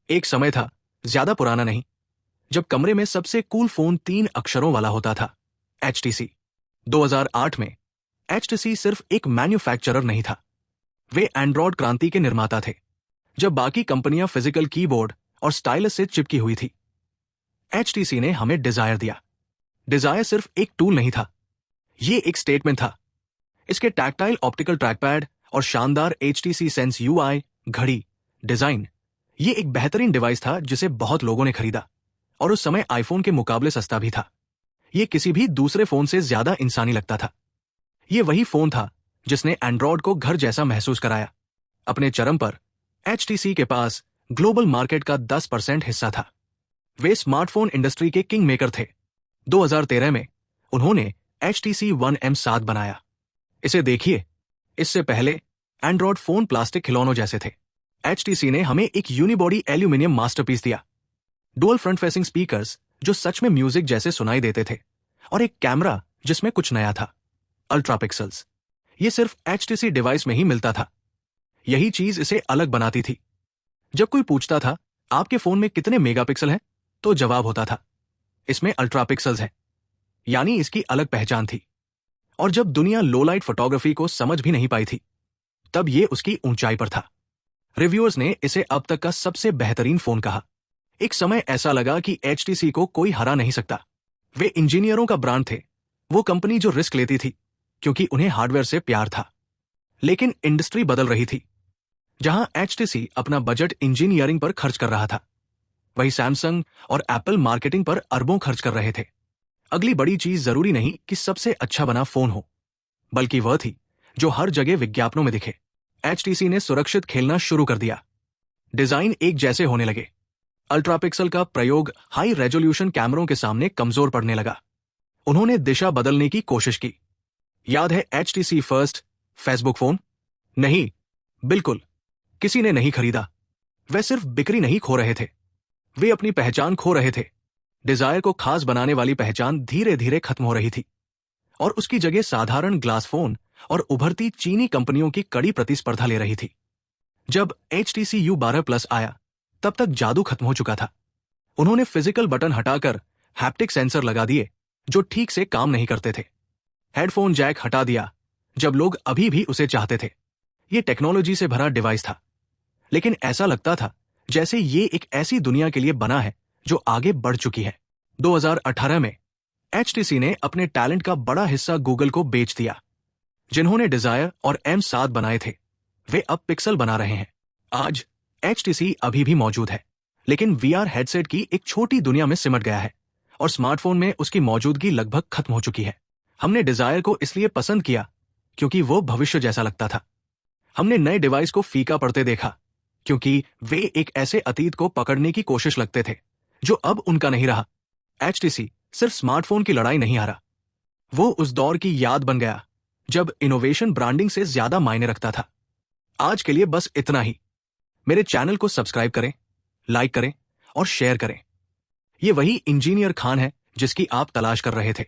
एक समय था, ज्यादा पुराना नहीं, जब कमरे में सबसे कूल फोन 3 अक्षरों वाला होता था, HTC। 2008 में HTC सिर्फ एक मैन्युफैक्चरर नहीं था, वे एंड्रॉयड क्रांति के निर्माता थे। जब बाकी कंपनियां फिजिकल कीबोर्ड और स्टाइलस से चिपकी हुई थी, HTC ने हमें डिजायर दिया। डिजायर सिर्फ एक टूल नहीं था, ये एक स्टेटमेंट था। इसके टैक्टाइल ऑप्टिकल ट्रैकपैड और शानदार HTC सेंस UI घड़ी डिजाइन, ये एक बेहतरीन डिवाइस था जिसे बहुत लोगों ने खरीदा, और उस समय आईफोन के मुकाबले सस्ता भी था। ये किसी भी दूसरे फोन से ज्यादा इंसानी लगता था। ये वही फोन था जिसने एंड्रॉयड को घर जैसा महसूस कराया। अपने चरम पर HTC के पास ग्लोबल मार्केट का 10% हिस्सा था। वे स्मार्टफोन इंडस्ट्री के किंग मेकर थे। 2013 में उन्होंने HTC One M7 बनाया। इसे देखिए, इससे पहले एंड्रॉयड फोन प्लास्टिक खिलौनों जैसे थे। HTC ने हमें एक यूनिबॉडी एल्यूमिनियम मास्टरपीस दिया, डुअल फ्रंट फेसिंग स्पीकर्स जो सच में म्यूजिक जैसे सुनाई देते थे, और एक कैमरा जिसमें कुछ नया था, अल्ट्रा पिक्सल्स। ये सिर्फ HTC डिवाइस में ही मिलता था। यही चीज इसे अलग बनाती थी। जब कोई पूछता था आपके फोन में कितने मेगापिक्सल हैं, तो जवाब होता था इसमें अल्ट्रा पिक्सल्स हैं, यानी इसकी अलग पहचान थी। और जब दुनिया लो लाइट फोटोग्राफी को समझ भी नहीं पाई थी, तब ये उसकी ऊंचाई पर था। रिव्यूअर्स ने इसे अब तक का सबसे बेहतरीन फोन कहा। एक समय ऐसा लगा कि HTC को कोई हरा नहीं सकता। वे इंजीनियरों का ब्रांड थे, वो कंपनी जो रिस्क लेती थी क्योंकि उन्हें हार्डवेयर से प्यार था। लेकिन इंडस्ट्री बदल रही थी। जहां HTC अपना बजट इंजीनियरिंग पर खर्च कर रहा था, वही सैमसंग और एप्पल मार्केटिंग पर अरबों खर्च कर रहे थे। अगली बड़ी चीज जरूरी नहीं कि सबसे अच्छा बना फोन हो, बल्कि वह थी जो हर जगह विज्ञापनों में दिखे। HTC ने सुरक्षित खेलना शुरू कर दिया। डिजाइन एक जैसे होने लगे। अल्ट्रा पिक्सल का प्रयोग हाई रेजोल्यूशन कैमरों के सामने कमजोर पड़ने लगा। उन्होंने दिशा बदलने की कोशिश की। याद है HTC फर्स्ट फेसबुक फोन? नहीं, बिल्कुल किसी ने नहीं खरीदा। वे सिर्फ बिक्री नहीं खो रहे थे, वे अपनी पहचान खो रहे थे। डिजायर को खास बनाने वाली पहचान धीरे धीरे खत्म हो रही थी, और उसकी जगह साधारण ग्लास फोन और उभरती चीनी कंपनियों की कड़ी प्रतिस्पर्धा ले रही थी। जब HTC U12 प्लस आया, तब तक जादू खत्म हो चुका था। उन्होंने फिजिकल बटन हटाकर हैप्टिक सेंसर लगा दिए जो ठीक से काम नहीं करते थे। हेडफोन जैक हटा दिया जब लोग अभी भी उसे चाहते थे। यह टेक्नोलॉजी से भरा डिवाइस था, लेकिन ऐसा लगता था जैसे ये एक ऐसी दुनिया के लिए बना है जो आगे बढ़ चुकी है। 2018 में HTC ने अपने टैलेंट का बड़ा हिस्सा गूगल को बेच दिया। जिन्होंने डिजायर और M7 बनाए थे, वे अब पिक्सल बना रहे हैं। आज HTC अभी भी मौजूद है, लेकिन VR हेडसेट की एक छोटी दुनिया में सिमट गया है, और स्मार्टफोन में उसकी मौजूदगी लगभग खत्म हो चुकी है। हमने डिजायर को इसलिए पसंद किया क्योंकि वो भविष्य जैसा लगता था। हमने नए डिवाइस को फीका पड़ते देखा क्योंकि वे एक ऐसे अतीत को पकड़ने की कोशिश लगते थे जो अब उनका नहीं रहा। HTC सिर्फ स्मार्टफोन की लड़ाई नहीं हारा, वो उस दौर की याद बन गया जब इनोवेशन ब्रांडिंग से ज्यादा मायने रखता था। आज के लिए बस इतना ही। मेरे चैनल को सब्सक्राइब करें, लाइक करें और शेयर करें। ये वही इंजीनियर खान है जिसकी आप तलाश कर रहे थे।